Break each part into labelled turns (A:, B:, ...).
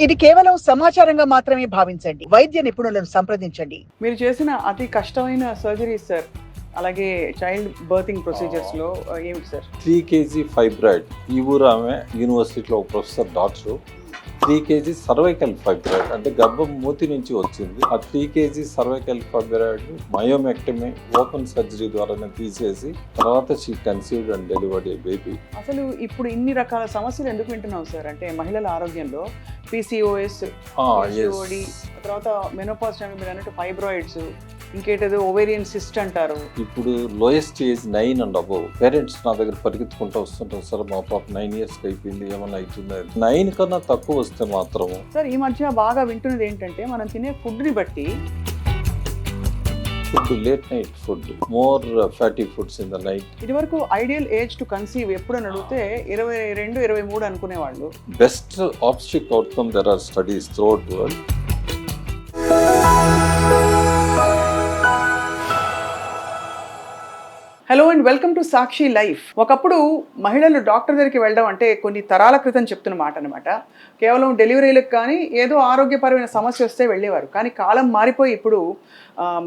A: ఇది కేవలం సమాచారంగా మాత్రమే భావించండి. వైద్య నిపుణులను సంప్రదించండి.
B: మీరు చేసిన అతి కష్టమైన సర్జరీస్ సార్, అలాగే చైల్డ్ బర్తింగ్ ప్రొసీజర్స్లో ఏమిటి సార్?
C: 3 kg fibroid. ఈ ఊరు ఆమె యూనివర్సిటీలో ఒక professor doctor 3 kg cervical fibroid అంటే గర్భం మూతి నుంచి వచ్చింది. ఆ 3 kg cervical fibroid myomectomy open surgery ద్వారానే తీసేసి తర్వాత she conceived and delivered A baby.
B: అసలు ఇప్పుడు ఇన్ని రకాల సమస్యలు ఎందుకు వింటున్నాం సార్? అంటే మహిళల ఆరోగ్యంలో పీసీఓఎస్, పీసీఓడి, తర్వాత మెనోపాజ్ టైం మీరు అన్నట్టు ఫైబ్రాయిడ్స్, ఇంకేటదో ఓవేరియన్ సిస్ట్ అంటారు.
C: ఇప్పుడు lowest age 9 and above. Parents నా దగ్గర పరిగెత్తుకుంటూ వస్తుంటారు, సార్ మా పాప 9 years అయిపోయింది, ఏమన్నా అవుతుంది. 9 కన్నా తక్కువ వస్తే మాత్రం
B: సార్ ఈ మధ్య బాగా వింటున్నది ఏంటంటే మనం తినే ఫుడ్ని బట్టి
C: food, late night food, more fatty foods in the night.
B: ఇది వరకు ఐడియల్ ఏజ్ టు కన్సీవ్ ఎప్పుడు అని అడిగితే 22, 23 అనుకునేవాళ్ళు.
C: Best obstetric outcome there are studies throughout world.
B: Hello and welcome to Sakshi life. ఒకప్పుడు మహిళలు డాక్టర్ దగ్గరికి వెళ్ళడం అంటే కొన్ని తరాల క్రితం చెప్తున్న మాట అనమాట. కేవలం డెలివరీలకు కానీ ఏదో ఆరోగ్యపరమైన సమస్య వస్తే వెళ్ళేవారు. కానీ కాలం మారిపోయి ఇప్పుడు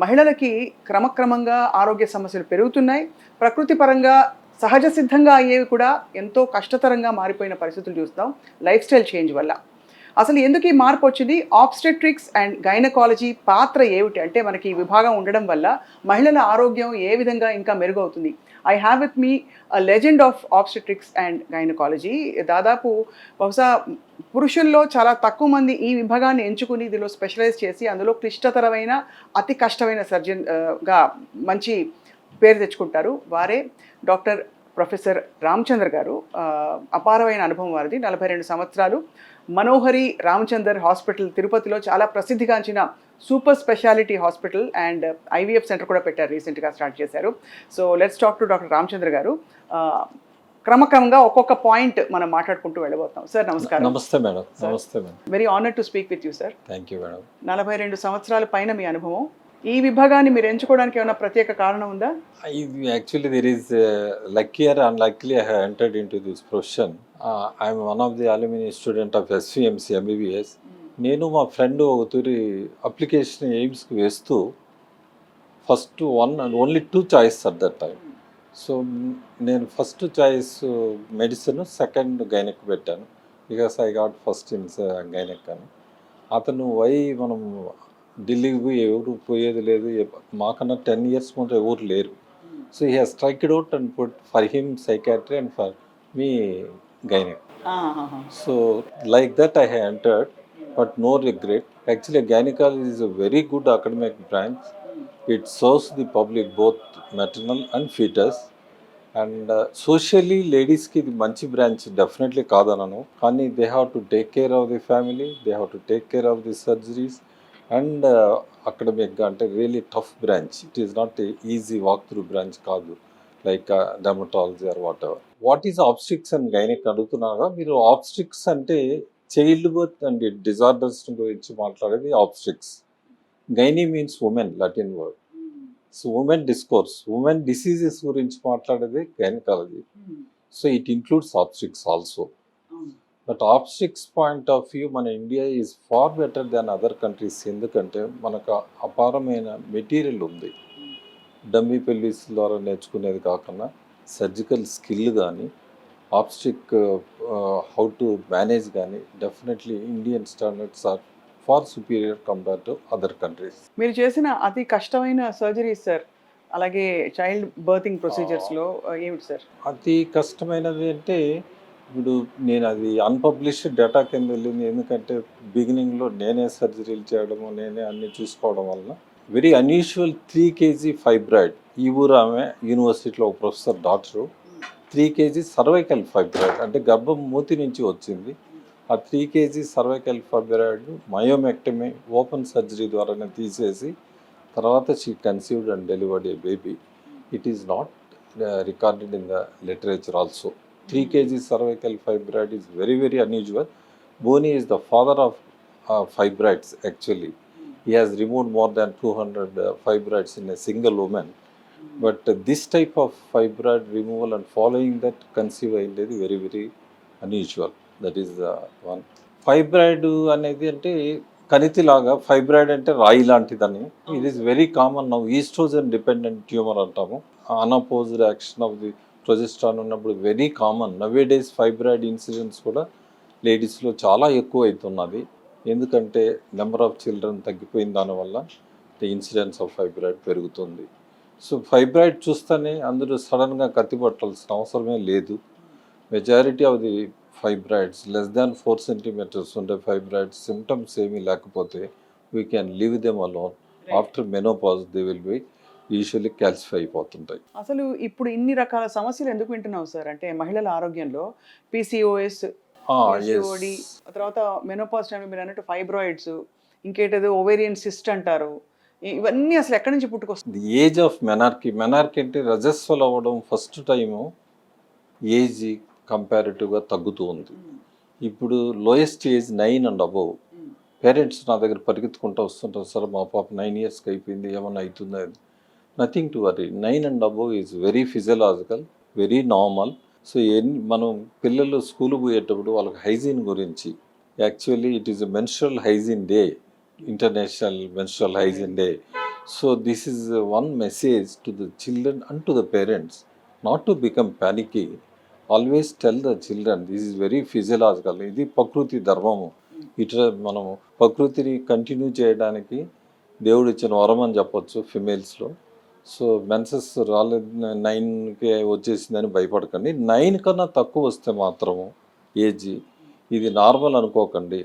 B: మహిళలకి క్రమక్రమంగా ఆరోగ్య సమస్యలు పెరుగుతున్నాయి. ప్రకృతి పరంగా సహజ సిద్ధంగా అయ్యేవి కూడా ఎంతో కష్టతరంగా మారిపోయిన పరిస్థితులు చూస్తాం లైఫ్ స్టైల్ చేంజ్ వల్ల. అసలు ఎందుకు ఈ మార్పు వచ్చింది? ఆబ్స్టెట్రిక్స్ అండ్ గైనకాలజీ పాత్ర ఏమిటి? అంటే మనకి ఈ విభాగం ఉండడం వల్ల మహిళల ఆరోగ్యం ఏ విధంగా ఇంకా మెరుగవుతుంది? I have with me legend of obstetrics and gynaecology. దాదాపు బహుశా పురుషుల్లో చాలా తక్కువ మంది ఈ విభాగాన్ని ఎంచుకుని ఇందులో స్పెషలైజ్ చేసి అందులో క్లిష్టతరమైన అతి కష్టమైన సర్జన్గా మంచి పేరు తెచ్చుకుంటారు. వారే డాక్టర్ ప్రొఫెసర్ రామచంద్ర గారు. అపారమైన అనుభవం వారిది. 42 సంవత్సరాలు మనోహరి రామచందర్ హాస్పిటల్ తిరుపతిలో చాలా ప్రసిద్ధిగాంచిన super speciality hospital and IVF centre కూడా పెట్టారు, రీసెంట్గా స్టార్ట్ చేశారు. So let's talk to doctor Ramachandra గారు. క్రమక్రమంగా ఒక్కొక్క పాయింట్ మనం మాట్లాడుకుంటూ వెళ్ళబోతాం. సార్ నమస్కారం.
C: నమస్తే మేడం. నమస్తే madam.
B: Very honour to speak with you sir.
C: Thank you madam.
B: 42 సంవత్సరాల పైన మీ అనుభవం. ఈ విభాగాన్ని మీరు ఎంచుకోవడానికి ఏమైనా ప్రత్యేక కారణం ఉందా?
C: Actually, there is luckier and luckily I have entered into this profession. I am one of the alumni student of SVMC MBBS. నేను మా ఫ్రెండ్ ఒక తూరి అప్లికేషన్ ఎయిమ్స్కి వేస్తూ first 1 and only 2 choice at that time. So నేను first choice medicine, second gynaec పెట్టాను. Because I got first in gynaec అని. అతను మనం ఢిల్లీకి పోయి ఎవరు పోయేది లేదు, మాకన్నా 10 years ముందు ఎవరు లేరు. So he has striked out and put for him psychiatry and for me gynaec. So like that I have entered, but no regret. Actually gynaecology is a very good academic branch. It serves the public both maternal and foetus. And socially లేడీస్కి ఇది మంచి branch definitely కాదనను. కానీ they have to take care of the family, they have to take care of the surgeries. And అకాడమిక్గా అంటే really tough branch. It is not easy walk through branch కాదు, like dermatology or whatever. What is obstetrics and gynaec అడుగుతున్నారా మీరు? ఆబ్స్టిక్స్ అంటే child birth and disorders గురించి మాట్లాడేది obstetrics. Gynae means women, Latin word. So women discourse, women diseases గురించి మాట్లాడేది gynaecology. So it includes obstetrics also. But obstetrics point of view మన India is far better than other countries. ఎందుకంటే మనకు అపారమైన material ఉంది. Dummy pelvis ద్వారా నేర్చుకునేది కాకుండా సర్జికల్ స్కిల్ కానీ, ఆబ్స్టిక్ హౌ టు మేనేజ్ కానీ definitely Indian standards are far superior compare to other countries.
B: మీరు చేసిన అతి కష్టమైన సర్జరీస్ సార్, అలాగే చైల్డ్ బర్తింగ్ ప్రొసీజర్స్లో ఏమిటి సార్?
C: అతి కష్టమైనది అంటే ఇప్పుడు నేను అది అన్పబ్లిష్డ్ డేటా కింద వెళ్ళింది. ఎందుకంటే బిగినింగ్లో నేనే సర్జరీలు చేయడము, నేనే అన్ని చూసుకోవడం వల్ల వెరీ అన్యూజువల్ 3 kg ఫైబ్రాయిడ్. ఈ ఊరు ఆమె యూనివర్సిటీలో ఒక professor doctor 3 kg cervical fibroid అంటే గర్భం మూతి నుంచి వచ్చింది. ఆ 3 kg cervical fibroid myomectomy open surgery ద్వారానే తీసేసి తర్వాత she conceived and delivered A baby. It is not recorded in the literature also. 3 kg cervical fibroid is very, very unusual. Boni is the father of fibroids actually. He has removed more than 200 fibroids in a single woman. But this type of fibroid removal and following that conceive is very, very unusual. That is one. Fibroid అనేది అంటే కణితిలాగా, fibroid అంటే రాయి లాంటిదని. ఇది is very common now. Oestrogen dependent tumour అంటాము. Unopposed action of the progesterone ఉన్నప్పుడు very common. Nowadays fibroid incidents కూడా లేడీస్లో చాలా ఎక్కువ అవుతున్నది. ఎందుకంటే నెంబర్ ఆఫ్ చిల్డ్రన్ తగ్గిపోయిన దానివల్ల ది ఇన్సిడెన్స్ ఆఫ్ ఫైబ్రాయిడ్ పెరుగుతుంది. సో ఫైబ్రాయిడ్ చూస్తేనే అందరూ సడన్గా కత్తి పట్టాల్సిన అవసరమే లేదు. Majority of the fibroids less than 4 centimetres ఉండే ఫైబ్రాయిడ్స్ సిమ్టమ్స్ ఏమీ లేకపోతే we can leave them alone. After menopause they will be usually calcify అయిపోతుంటాయి.
B: అసలు ఇప్పుడు ఇన్ని రకాల సమస్యలు ఎందుకు వింటున్నావు సార్? అంటే మహిళల ఆరోగ్యంలో పీసీఓఎస్, పీసీఓడి, తర్వాత మెనోపాజ్ టైంలో మీరు అన్నట్టు ఫైబ్రాయిడ్స్, ఇంకేటేదో ఓవేరియన్ సిస్ట్ అంటారు. ఇవన్నీ అసలు ఎక్కడి నుంచి పుట్టుకొస్తుంది?
C: ది ఏజ్ ఆఫ్ మెనార్కీ అంటే రజస్వల్ అవ్వడం ఫస్ట్ టైము ఏజ్ కంపారిటివ్గా తగ్గుతూ ఉంది. ఇప్పుడు lowest age 9 and above. Parents నా దగ్గర పరిగెత్తుకుంటూ వస్తుంటారు, సార్ మా పాప 9 ఇయర్స్కి అయిపోయింది, ఏమన్నా అవుతుందా? Nothing to worry. 9 and above is very physiological, very normal. So మనం పిల్లలు స్కూల్ పోయేటప్పుడు వాళ్ళకి హైజీన్ గురించి, actually it is a menstrual hygiene day, international menstrual hygiene day. So this is one message to the children and to the parents not to become panicky. Always tell the children this is very physiological. ఇది ప్రకృతి ధర్మము. ఇట్లా మనము ప్రకృతిని continue చేయడానికి దేవుడు ఇచ్చిన వరం అని చెప్పొచ్చు ఫిమేల్స్లో. సో మెన్సెస్ రాలేదు 9కి వచ్చేసిందని భయపడకండి. 9 కన్నా తక్కువ వస్తే మాత్రము ఏజ్ ఇది నార్మల్ అనుకోకండి.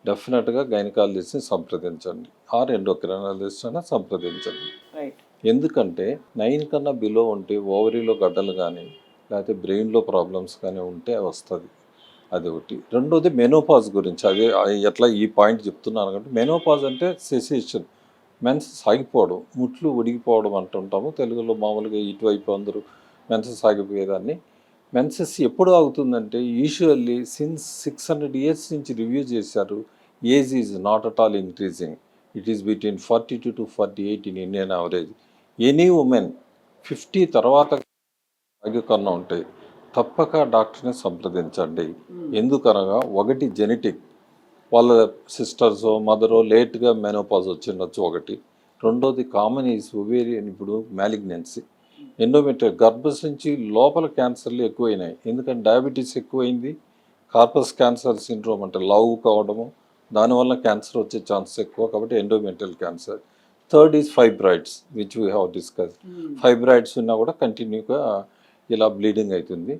C: డెఫినెట్గా గైనకాలజిస్ట్ని సంప్రదించండి, ఆర్ ఎండోక్రైనాలజిస్ట్ అయినా సంప్రదించండి. ఎందుకంటే 9 కన్నా బిలో ఉంటే ఓవరీలో గడ్డలు కానీ లేకపోతే బ్రెయిన్లో ప్రాబ్లమ్స్ కానీ ఉంటే వస్తుంది. అది ఒకటి. రెండోది మెనోపాజ్ గురించి. అదే ఎట్లా ఈ పాయింట్ చెప్తున్నాను అంటే, మెనోపాజ్ అంటే సెసేషన్, మెన్సెస్ ఆగిపోవడం, ముట్లు ఉడిగిపోవడం అంటుంటాము తెలుగులో. మామూలుగా ఇటువైపు అందరూ మెన్సెస్ ఆగిపోయేదాన్ని. మెన్సెస్ ఎప్పుడు ఆగుతుందంటే యూజువల్లీ సిన్స్ 600 ఇయర్స్ నుంచి రివ్యూ చేశారు, age is not at all increasing. It is between 42 to 48 in Indian average. Any women 50 తర్వాత కన్నా ఉంటాయి, తప్పక డాక్టర్ని సంప్రదించండి. ఎందుకనగా ఒకటి జెనెటిక్, వాళ్ళ సిస్టర్సో మదరో లేట్గా మెనోపాజ్ వచ్చిండొచ్చు ఒకటి. రెండోది కామన్ ఈజ్ ఒవేరియన్, ఇప్పుడు మ్యాలిగ్నెన్సీ, ఎండోమెట్రియల్, గర్భసంచి లోపల క్యాన్సర్లు ఎక్కువైనాయి. ఎందుకంటే డయాబెటీస్ ఎక్కువైంది, కార్పస్ క్యాన్సర్ సిండ్రోమ్ అంటే లావు కావడము, దానివల్ల క్యాన్సర్ వచ్చే ఛాన్సెస్ ఎక్కువ, కాబట్టి endometrial cancer. Third is fibroids which we have discuss. Fibroids ఉన్నా కూడా కంటిన్యూగా ఇలా బ్లీడింగ్ అవుతుంది.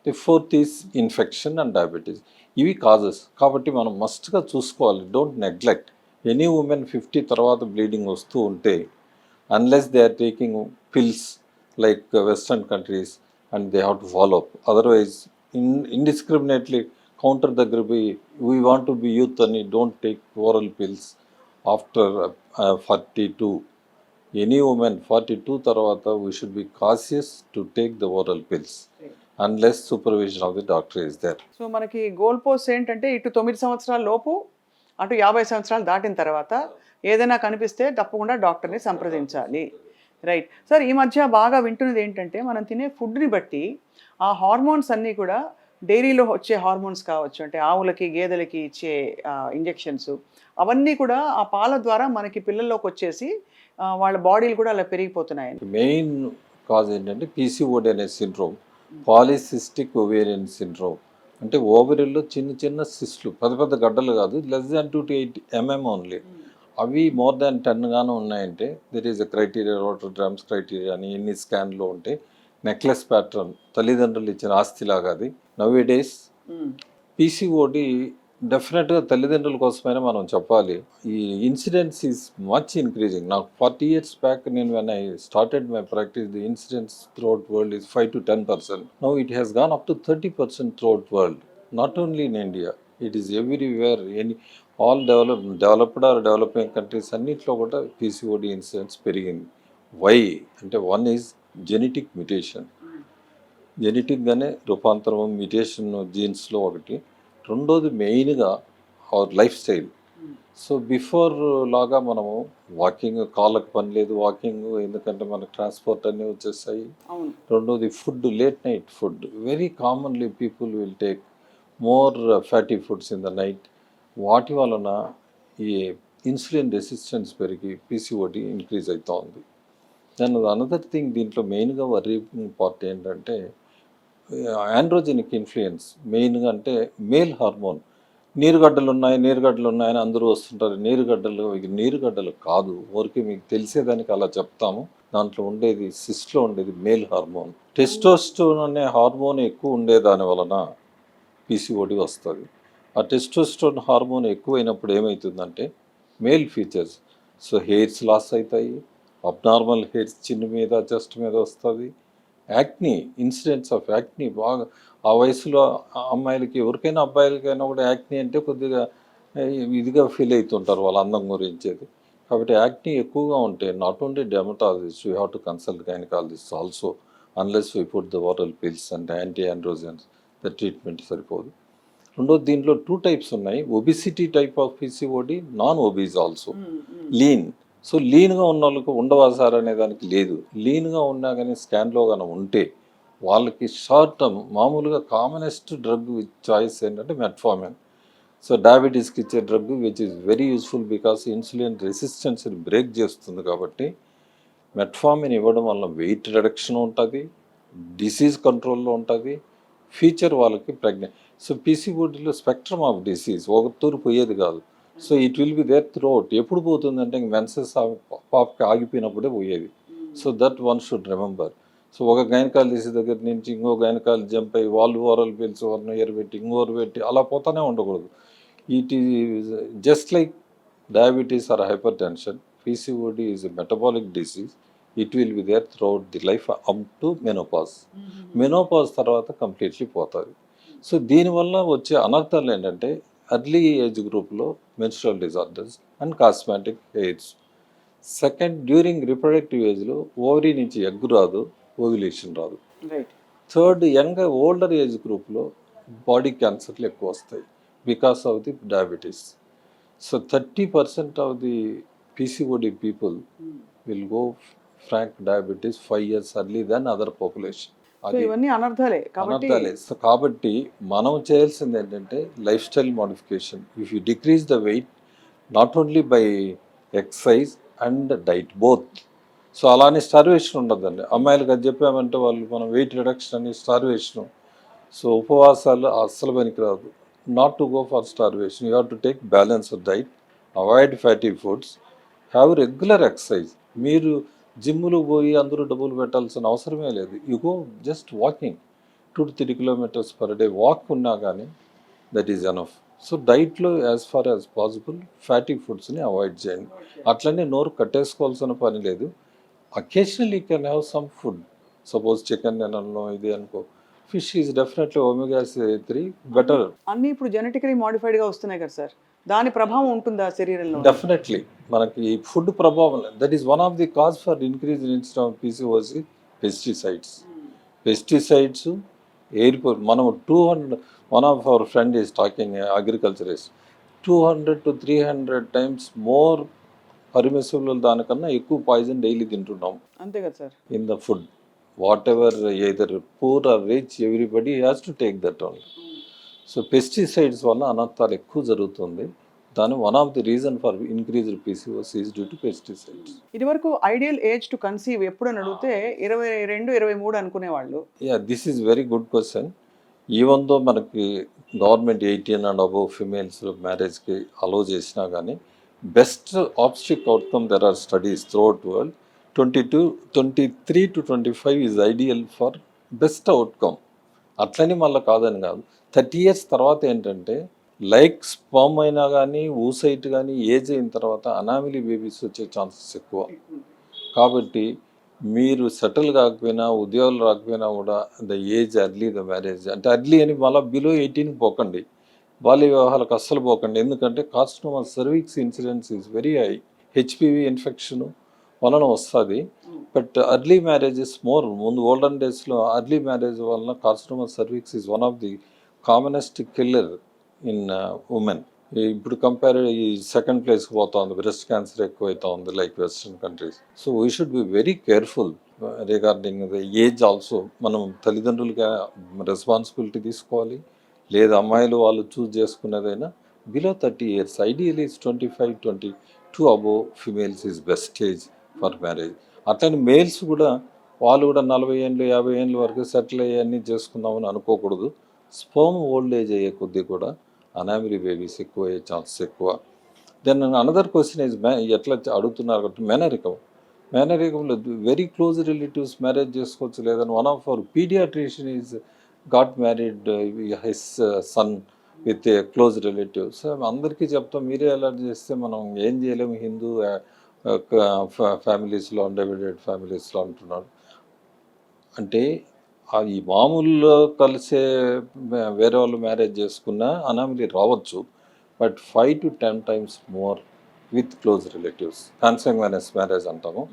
C: The fourth is infection and diabetes. ఇవి కాజెస్. కాబట్టి మనం మస్ట్గా చూసుకోవాలి, డోంట్ నెగ్లెక్ట్. ఎనీ ఉమెన్ 50 తర్వాత బ్లీడింగ్ వస్తూ ఉంటే, unless they are taking pills like western countries and they have to follow up. Otherwise indiscriminately counter దగ్గర పోయి we want to be youth అని don't take oral pills after 42. Any women 42 తర్వాత we should be cautious to take the oral pills unless supervision of the doctor is there.
B: So మనకి goal post ఏంటంటే ఇటు 9 సంవత్సరాల లోపు, అటు 50 సంవత్సరాలు దాటిన తర్వాత ఏదైనా కనిపిస్తే తప్పకుండా డాక్టర్ని సంప్రదించాలి. Right sir. ఈ మధ్య బాగా వింటున్నది ఏంటంటే, మనం తినే ఫుడ్ని బట్టి ఆ హార్మోన్స్ అన్నీ కూడా, డైరీలో వచ్చే హార్మోన్స్ కావచ్చు, అంటే ఆవులకి గేదెలకి ఇచ్చే ఇంజెక్షన్స్, అవన్నీ కూడా ఆ పాల ద్వారా మనకి పిల్లల్లోకి వచ్చేసి వాళ్ళ బాడీలు కూడా అలా పెరిగిపోతున్నాయని.
C: మెయిన్ కాజ్ ఏంటంటే పీసీఓడి అనే సిండ్రోమ్, పాలిసిస్టిక్ ఒవేరియన్ సిండ్రోమ్. అంటే ఓవరీలో చిన్న చిన్న సిస్టులు, పెద్ద పెద్ద గడ్డలు కాదు, less than 2 to 8 mm only. అవి మోర్ దాన్ 10 గాను ఉన్నాయంటే there is a criteria, Rotterdam's criteria అని ఎన్ని స్కాన్లో ఉంటే నెక్లెస్ ప్యాటర్న్, తల్లిదండ్రులు ఇచ్చిన ఆస్తిలాగా అది. నవ్ డేస్ పీసీఓడి డెఫినెట్గా తల్లిదండ్రుల కోసమైనా మనం చెప్పాలి. ఈ ఇన్సిడెన్స్ ఈజ్ మచ్ ఇంక్రీజింగ్. నాకు 40 years బ్యాక్, నేను when I started my practice, the incidence throughout world is 5 to 10%. Now it has gone up to 30% throughout world, not only in India, it is everywhere. All developed are developing countries అన్నింటిలో కూడా PCOD incidence పెరిగింది. Why అంటే, one is genetic mutation, జెనెటిక్గానే రూపాంతరం mutation జీన్స్లో ఒకటి. రెండోది మెయిన్గా our life style. So before లాగా మనము వాకింగ్, కాళ్ళకు పని లేదు వాకింగ్, ఎందుకంటే మనకు ట్రాన్స్పోర్ట్ అన్నీ వచ్చేస్తాయి. రెండోది food, late night food. Very commonly people will take more fatty foods in the night. వాటి వలన ఈ ఇన్సులిన్ రెసిస్టెన్స్ పెరిగి పీసీఓడి ఇంక్రీజ్ అవుతూ ఉంది. దాని అనదర్ థింగ్ దీంట్లో మెయిన్గా వరీ పార్ట్ ఏంటంటే ఆండ్రోజెనిక్ ఇన్ఫ్లుయెన్స్. మెయిన్గా అంటే మేల్ హార్మోన్. నీరుగడ్డలు ఉన్నాయని అందరూ వస్తుంటారు. ఇవి నీరుగడ్డలు కాదు, ఊరికి మీకు తెలిసేదానికి అలా చెప్తాము. దాంట్లో ఉండేది సిస్ట్లో ఉండేది మేల్ హార్మోన్. టెస్టోస్టెరోన్ అనే హార్మోన్ ఎక్కువ ఉండేదాని వలన పీసీఓడి వస్తుంది. ఆ టెస్టోస్టెరోన్ హార్మోన్ ఎక్కువైనప్పుడు ఏమవుతుందంటే male features, so hairs loss అవుతాయి, అబ్నార్మల్ హెయిర్స్ చిన్న మీద చెస్ట్ మీద వస్తుంది, యాక్నీ, ఇన్సిడెంట్స్ ఆఫ్ యాక్నీ బాగా ఆ వయసులో అమ్మాయిలకి ఎవరికైనా అబ్బాయిలకైనా కూడా యాక్నీ అంటే కొద్దిగా ఇదిగా ఫీల్ అవుతుంటారు వాళ్ళ అందం గురించేది. కాబట్టి యాక్నీ ఎక్కువగా ఉంటే not only dermatologist, you have to consult gynaecologist also, unless we put the oral pills and anti androgens, the treatment సరిపోదు. రెండోది దీంట్లో 2 టైప్స్ ఉన్నాయి. Obesity type of PCOD, non obese also, lean. So లీన్గా ఉన్న వాళ్ళకు ఉండవా సార్ అనే దానికి లేదు. లీన్గా ఉన్నా కానీ స్కాన్లో కానీ ఉంటే వాళ్ళకి షార్ట్ టర్మ్ మామూలుగా కామనెస్ట్ డ్రగ్ చాయిస్ ఏంటంటే మెట్ఫార్మిన్. సో డయాబెటీస్కి ఇచ్చే drug which is very useful because insulin రెసిస్టెన్స్ని బ్రేక్ చేస్తుంది. కాబట్టి మెట్ఫార్మిన్ ఇవ్వడం వల్ల వెయిట్ రిడక్షన్ ఉంటుంది, డిసీజ్ కంట్రోల్లో ఉంటుంది, ఫ్యూచర్ వాళ్ళకి ప్రెగ్నెంట్. సో పీసీఓడిలో స్పెక్ట్రమ్ ఆఫ్ డిసీజ్ ఒక తూరు పోయేది కాదు. So it will be there throughout. ఎప్పుడు పోతుందంటే మెన్సెస్ పాపకి ఆగిపోయినప్పుడే పోయేది. So that one should remember. So ఒక గైనకాలజిస్ట్ దగ్గర నుంచి ఇంకో గైనకాలజీ జంప్ అయ్యి వాళ్ళు ఓరల్ పిల్స్ 1 ఇయర్ పెట్టి ఇంకోరు పెట్టి అలా పోతానే ఉండకూడదు. It is just like diabetes or hypertension, PCOD is a metabolic disease. It will be there throughout the life up to menopause. Menopause తర్వాత కంప్లీట్లీ పోతుంది. సో దీనివల్ల వచ్చే అనర్థాలు ఏంటంటే ఎర్లీ ఏజ్ గ్రూప్లో menstrual disorders and cosmetic hairs. Second, during reproductive ఏజ్లో ovary నుంచి egg రాదు, ఓవ్యులేషన్ రాదు. థర్డ్, ఓల్డర్ ఏజ్ గ్రూప్లో బాడీ క్యాన్సర్లు ఎక్కువ వస్తాయి because of the diabetes. So 30% of the PCOD people will go frank diabetes 5 years early then other population.
B: ఇవన్నీ అనర్థాలే
C: అనర్థాలే. సో కాబట్టి మనం చేయాల్సింది ఏంటంటే lifestyle modification. If you decrease the weight not only by exercise and diet both. So అలానే starvation ఉండదండి. అమ్మాయిలకు అది చెప్పామంటే వాళ్ళు మనం వెయిట్ రిడక్షన్ అని స్టార్వేషను. సో ఉపవాసాలు అస్సలు పనికిరాదు. Not to go for starvation, you have to take balanced diet, avoid fatty foods, have regular exercise. మీరు జిమ్ములు పోయి అందరూ డబ్బులు పెట్టాల్సిన అవసరమే లేదు. You go just walking 2 to 3 kilometers per day walk ఉన్నా కానీ దట్ ఈజ్ ఎనఫ్. సో డైట్లో as far as possible fatty ఫుడ్స్ని అవాయిడ్ చేయండి. అట్లనే నోరు కట్టేసుకోవాల్సిన పని లేదు. Occasionally can have some food, suppose chicken నేను ఇది అనుకో, fish is definitely omega 3 better.
B: అన్నీ ఇప్పుడు జెనెటికలీ మాడిఫైడ్గా వస్తున్నాయి కదా సార్, దాని ప్రభావం ఉంటుందా శరీరంలో?
C: డెఫినెట్లీ మనకి ఫుడ్ ప్రభావం. That is one of the cause for increase incidence of PCOC. Pesticides air. మనం 200, one of our friend is talking agriculturist, 200 to 300 times more permissible దానికన్నా ఎక్కువ పాయిజన్ డైలీ తింటున్నాం.
B: అంతే కదా sir.
C: In the food whatever either poor or rich everybody has to take that only. So pesticides వల్ల అనర్థాలు ఎక్కువ జరుగుతుంది. దాని one of the reason for increased PCOC is due to pesticides.
B: ఇది వరకు ఐడియల్ ఏజ్ టు కన్సీవ్ ఎప్పుడు అని అడిగితే 22, 23 అనుకునేవాళ్ళు.
C: This is very good question. Even though మనకి గవర్నమెంట్ 18 and above ఫిమేల్స్ మ్యారేజ్కి అలో చేసినా కానీ best obstetric outcome there are studies throughout world. 23 to 25 is ideal for best outcome. అట్లని మళ్ళీ కాదని కాదు. 30 years తర్వాత ఏంటంటే లైక్ స్పర్మ్ అయినా కానీ ఊసైట్ కానీ ఏజ్ అయిన తర్వాత అనామిలీ బేబీస్ వచ్చే ఛాన్సెస్ ఎక్కువ. కాబట్టి మీరు సెటిల్ కాకపోయినా ఉద్యోగాలు రాకపోయినా కూడా the age early the marriage అంటే అర్లీ అని మళ్ళీ బిలో 18 పోకండి, బాల్య వివాహాలకు అస్సలు పోకండి. ఎందుకంటే carcinoma cervix incidence is very high. HPV infection వలన వస్తుంది. But early marriages more. ముందు ఓల్డెన్ డేస్లో అర్లీ మ్యారేజ్ వలన carcinoma cervix is one of the commonest killer in women. ఇప్పుడు కంపేర్ ఈ సెకండ్ ప్లేస్కి పోతా ఉంది, బ్రెస్ట్ క్యాన్సర్ ఎక్కువ అవుతా ఉంది like western countries. So we should be very careful regarding the age also. మనం తల్లిదండ్రులుగా రెస్పాన్సిబిలిటీ తీసుకోవాలి. లేదా అమ్మాయిలు వాళ్ళు చూస్ చేసుకునేదైనా below 30 years. Ideally, it's 25, 22 above females is best age for marriage. అట్లని మేల్స్ కూడా వాళ్ళు కూడా 40 ఏళ్ళు 50 ఏళ్ళ వరకు సెటిల్ అయ్యి అన్నీ చేసుకుందామని అనుకోకూడదు. స్పర్మ్ ఓల్డ్ ఏజ్ అయ్యే కొద్దీ కూడా అనామిలీ బేబీస్ ఎక్కువ అయ్యే ఛాన్సెస్ ఎక్కువ. దెన్ అనదర్ క్వశ్చన్ ఇస్ ఎట్లా అడుగుతున్నారు కాబట్టి మేనరికంలో వెరీ క్లోజ్ రిలేటివ్స్ మ్యారేజ్ చేసుకోవచ్చు లేదని one of our paediatrician is got married his son with a close relatives. అందరికీ చెప్తాం, మీరే ఎలా చేస్తే మనం ఏం చేయలేము హిందూ ఫ్యామిలీస్లో అన్డివైడెడ్ ఫ్యామిలీస్లో అంటున్నాడు. అంటే ఈ మామూలులో కలిసే వేరే వాళ్ళు మ్యారేజ్ చేసుకున్నా అనామిలీ రావచ్చు, but 5 to 10 times more with close relatives, consanguineous marriage అంటాము.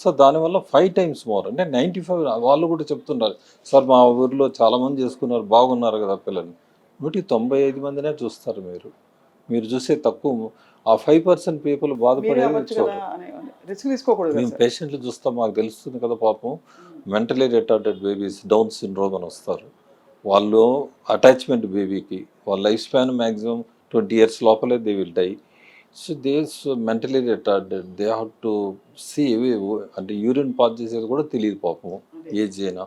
C: సో దానివల్ల 5 times మోర్. అంటే 95 వాళ్ళు కూడా చెప్తున్నారు, సార్ మా ఊరిలో చాలామంది చేసుకున్నారు బాగున్నారు కదా పిల్లల్ని. 195 మందినే చూస్తారు. మీరు చూసే తక్కువ. ఆ 5% పీపుల్ బాధపడేది చూడండి.
B: రిస్క్ తీసుకోకూడదు.
C: మేము పేషెంట్లు చూస్తాం, మాకు తెలుస్తుంది కదా పాపం. Mentally retarded babies, Down syndrome అని వస్తారు. వాళ్ళు అటాచ్మెంట్ బేబీకి వాళ్ళ లైఫ్ స్పాన్ మ్యాక్సిమం 20 years లోపలే they will die. So they mentally retarded, they have to see అంటే యూరిన్ పాస్ చేసేది కూడా తెలియదు పాపం ఏజ్ అయినా.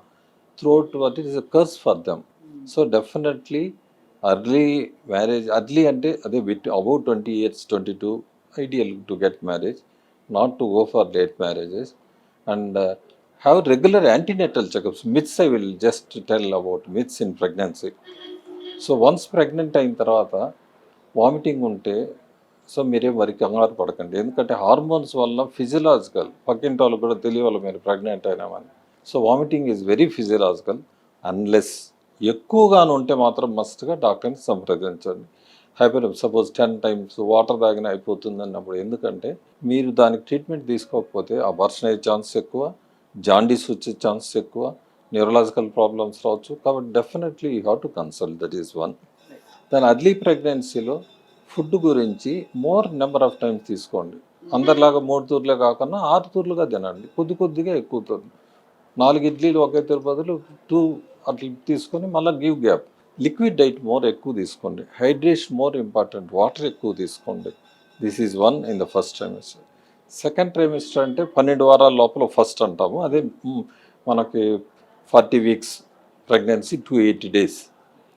C: Throughout what it is a curse for them. So definitely early marriage, early అంటే అదే above 20 years 22 ideal to get marriage, not to go for late marriages. And have regular antenatal checkups. Myths I will just tell about myths in pregnancy. So once pregnant అయిన తర్వాత vomiting ఉంటే so మీరేం వరకు కంగారు పడకండి, ఎందుకంటే hormones వల్ల physiological, పక్కింటి వాళ్ళు కూడా తెలియవాలి మీరు ప్రెగ్నెంట్ అయినామని. So vomiting is very physiological. Unless ఎక్కువగానే ఉంటే మాత్రం మస్ట్గా డాక్టర్ని సంప్రదించండి. సపోజ్ 10 times వాటర్ తాగిన అయిపోతుంది అన్నప్పుడు, ఎందుకంటే మీరు దానికి ట్రీట్మెంట్ తీసుకోకపోతే అబార్షన్ అయ్యే ఛాన్స్ ఎక్కువ, జాండీస్ వచ్చే ఛాన్స్ ఎక్కువ, న్యూరలాజికల్ ప్రాబ్లమ్స్ రావచ్చు. కాబట్టి definitely you have to consult, that is one. దాని అర్లీ ప్రెగ్నెన్సీలో ఫుడ్ గురించి మోర్ నెంబర్ ఆఫ్ టైమ్స్ తీసుకోండి. అందరిలాగా 3 తూర్లే కాకుండా 6 తూర్లుగా తినండి, కొద్దిగా ఎక్కువ తూర్లు. 4 ఇడ్లీలు ఒకే తూరు బదులు 2 అట్లా తీసుకొని మళ్ళీ give gap. Liquid diet more ఎక్కువ తీసుకోండి, హైడ్రేషన్ మోర్ ఇంపార్టెంట్, వాటర్ ఎక్కువ తీసుకోండి. This is one in the first trimester. Second trimester అంటే 12 వారాల లోపల ఫస్ట్ అంటాము. అదే మనకి 40 weeks ప్రెగ్నెన్సీ 280 days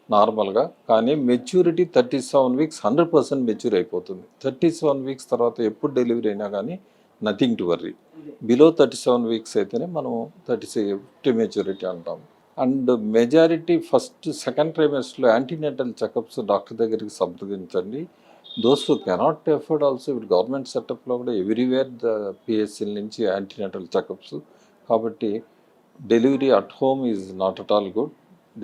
C: నార్మల్గా. కానీ మెచ్యూరిటీ 37 weeks 100% మెచ్యూర్ అయిపోతుంది. 37 weeks తర్వాత ఎప్పుడు డెలివరీ అయినా కానీ nothing to worry. Below 37 weeks అయితేనే మనం 36 ప్రీమెచ్యూరిటీ అంటాము. అండ్ మెజారిటీ ఫస్ట్ సెకండ్ ట్రైమస్టర్లో యాంటీనేటల్ చెకప్స్ డాక్టర్ దగ్గరికి సంప్రదించండి. Those who cannot afford also, ఇప్పుడు గవర్నమెంట్ సెటప్లో కూడా ఎవ్రీవేర్ ద పిఎస్సీల నుంచి యాంటీనేటల్ చెకప్స్. కాబట్టి delivery at home is not at all good.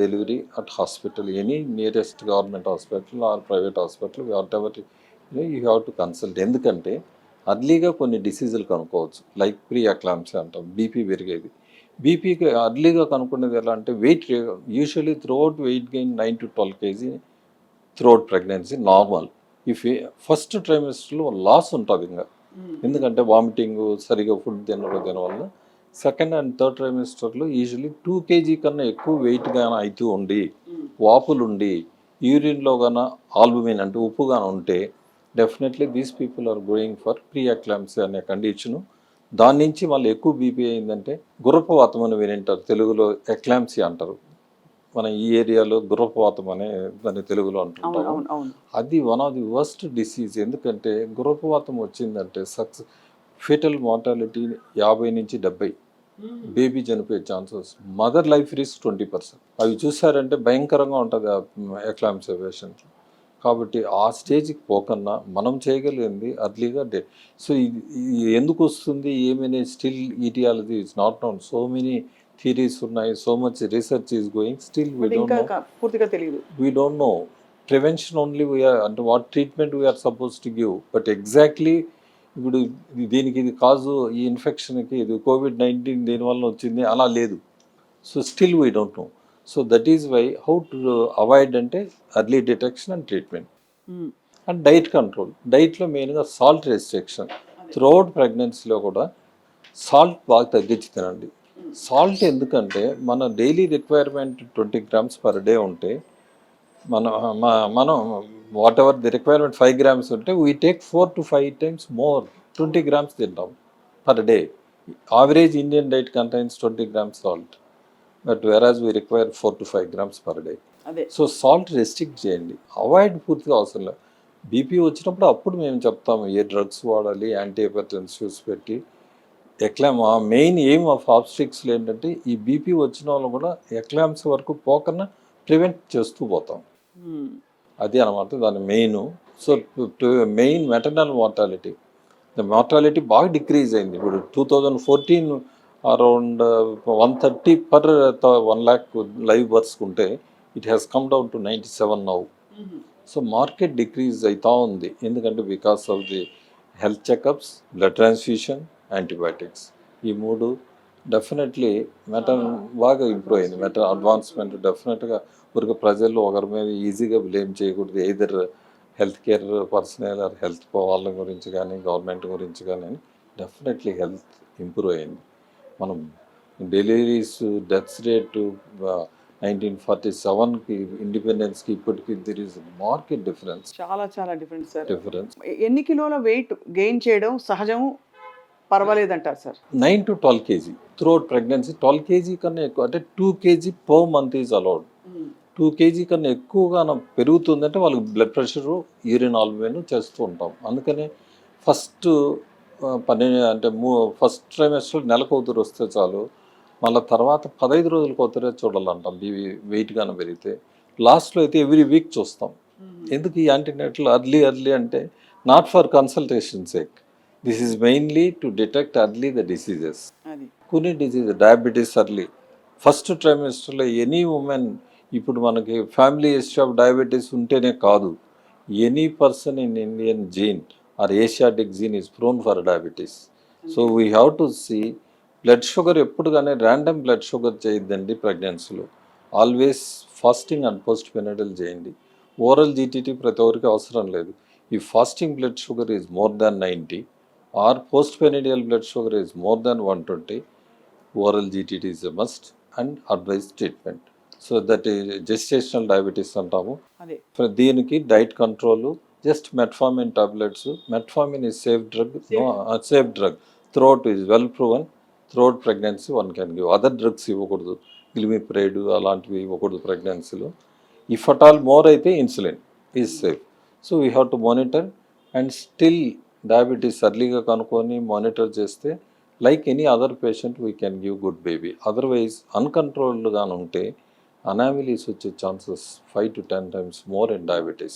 C: Delivery at hospital, any nearest government hospital or private hospital, whatever you have to consult. ఎందుకంటే అర్లీగా కొన్ని డిసీజులు కనుక్కోవచ్చు, లైక్ ప్రీ ఎక్లాంప్సీ అంటాం, బీపీ పెరిగేది. బీపీకి అర్లీగా కనుక్కునేది ఎలా అంటే weight, usually throughout weight gain 9 to 12 kg throughout pregnancy normal. If first ట్రైమిస్టర్లో లాస్ ఉంటుంది ఇంకా, ఎందుకంటే వామిటింగ్, సరిగా ఫుడ్ తినవల్ల. సెకండ్ అండ్ థర్డ్ ట్రైమిస్టర్లో యూజువలీ 2 kg కన్నా ఎక్కువ వెయిట్ గాన అవుతూ ఉండి, వాపులుండి, యూరిన్లో గాన ఆల్బుమిన్ అంటే ఉప్పు గాన ఉంటే definitely these people are going for pre eclampsia అనే కండిషను. దాని నుంచి మళ్ళీ ఎక్కువ బీపీ అయిందంటే గుర్రపవాతం అని వినింటారు, తెలుగులో ఎక్లాంప్సీ అంటారు. మన ఈ ఏరియాలో గుర్రపవాతం అనే దాన్ని తెలుగులో అంటుంటాము. అది one of the worst disease. ఎందుకంటే గుర్రపవాతం వచ్చిందంటే ఫీటల్ మార్టాలిటీ 50 నుంచి 70, బేబీ చనిపోయే ఛాన్సెస్, మదర్ లైఫ్ రిస్క్ 20%. అవి చూసారంటే భయంకరంగా ఉంటుంది ఎక్లాంప్సీ పేషెంట్. కాబట్టి ఆ స్టేజ్కి పోకన్నా మనం చేయగలిగింది అర్లీగా సో ఇది ఎందుకు వస్తుంది ఏమనే still etiology it's not known. So many theories ఉన్నాయి, so much research is going, still
B: పూర్తిగా తెలియదు.
C: We don't know. Prevention only we are అంటే what treatment we are suppose to give, but exactly ఇప్పుడు దీనికి ఇది కాజు, ఈ ఇన్ఫెక్షన్కి ఇది COVID-19 దీనివల్ల వచ్చింది అలా లేదు. So still we don't know. So that is why how to avoid అంటే early detection and treatment and diet control. డైట్లో మెయిన్గా సాల్ట్ రెస్ట్రిక్షన్. త్రూఅవుట్ ప్రెగ్నెన్సీలో కూడా సాల్ట్ బాగా తగ్గించి తినండి. సాల్ట్ ఎందుకంటే మన daily requirement 20 grams per day ఉంటే మనం what ever the requirement 5 grams ఉంటే we take 4 to 5 times more 20 grams తింటాం per day. Average Indian diet contains 20 grams salt, but whereas we require 4 to 5 grams per day.
B: అదే
C: so salt restrict చేయండి, avoid పూర్తిగా అవసరం లేదు. BP వచ్చినప్పుడు అప్పుడు మేము చెప్తాము ఏ డ్రగ్స్ వాడాలి, యాంటీ హైపర్టెన్సివ్స్ పెట్టి మా మెయిన్ ఎయిమ్ ఆఫ్ ఆబ్స్ట్రిక్స్లో ఏంటంటే ఈ బీపీ వచ్చిన వాళ్ళు కూడా ఎక్లామ్స్ వరకు పోకన్నా ప్రివెంట్ చేస్తూ పోతాం. అది అనమాట దాని main. So main maternal mortality, mortality బాగా డిక్రీజ్ అయింది. ఇప్పుడు 2014 around 130 per 1 lakh live births ఉంటే it has come down to 97 now. So marked decrease అవుతూ ఉంది, ఎందుకంటే because of the health checkups, blood transfusion, antibiotics. ఈ మూడు డెఫినెట్లీ బాగా ఇంప్రూవ్ అయింది. అడ్వాన్స్మెంట్ డెఫినెట్గా ఊరికి ప్రజల్లో ఒకరి మీద ఈజీగా బ్లేమ్ చేయకూడదు, either health care personal or health వాళ్ళ గురించి కానీ గవర్నమెంట్ గురించి కానీ. డెఫినెట్లీ హెల్త్ ఇంప్రూవ్ అయింది. మనం డెలివరీస్ డెత్స్ రేటు 1947కి ఇండిపెండెన్స్కి ఇప్పటికి దిర్ ఈస్ మార్కెట్ డిఫరెన్స్.
B: చాలా చాలా డిఫరెంట్ సార్.
C: డిఫరెన్స్
B: ఎన్ని కిలోల వెయిట్ గెయిన్ చేయడం సహజం, పర్వాలేదంటారు sir?
C: 9 to 12 kg throughout pregnancy. 12 kg కన్నా ఎక్కువ అంటే 2 kg per month is allowed. 2 kg కన్నా ఎక్కువగా పెరుగుతుందంటే వాళ్ళకి బ్లడ్ ప్రెషరు, యూరిన్ ఆల్బుమిన్ చేస్తూ ఉంటాం. అందుకని ఫస్ట్ ఫస్ట్ ట్రైమెస్టర్ నెలకు అవుతురు వస్తే చాలు, మళ్ళీ తర్వాత 15 రోజులకు అవుతారే చూడాలంటాం వెయిట్ కానీ పెరిగితే. లాస్ట్లో అయితే ఎవ్రీ వీక్ చూస్తాం. ఎందుకు ఈ యాంటీనేటల్ అర్లీ అంటే not for consultation sake, this is mainly to detect early the diseases. కొన్ని డిసీజ్ డయాబెటీస్ అర్లీ ఫస్ట్ ట్రైమెస్టర్లో ఎనీ ఉమెన్. ఇప్పుడు మనకి ఫ్యామిలీ హిస్టరీ ఆఫ్ డయాబెటీస్ ఉంటేనే కాదు, any person in Indian gene or Asiatic gene is prone for diabetes. So we have to see blood sugar ఎప్పుడు కానీ random blood sugar చేయొద్దండి ప్రెగ్నెన్సీలో. Always fasting and post prandial చేయండి. Oral GTT ప్రతి ఒక్కరికి అవసరం లేదు. ఈ fasting blood sugar is more than 90 or post prandial blood sugar is more than 120, oral GTT is a must and advise treatment. So that gestational diabetes అంటాము. దీనికి diet control, just metformin tablets. Metformin is safe drug throughout, is well proven throughout pregnancy. One can give. Other drugs ఇవ్వకూడదు, glimepiride అలాంటివి ఇవ్వకూడదు ప్రెగ్నెన్సీలో. If at all more అయితే insulin is safe. So we have to monitor and still diabetes అర్లీగా కనుక్కొని monitor చేస్తే like any other patient we can give good baby. Otherwise అన్కంట్రోల్డ్గా ఉంటే అనామిలీస్ వచ్చే chances 5 to 10 times more in diabetes.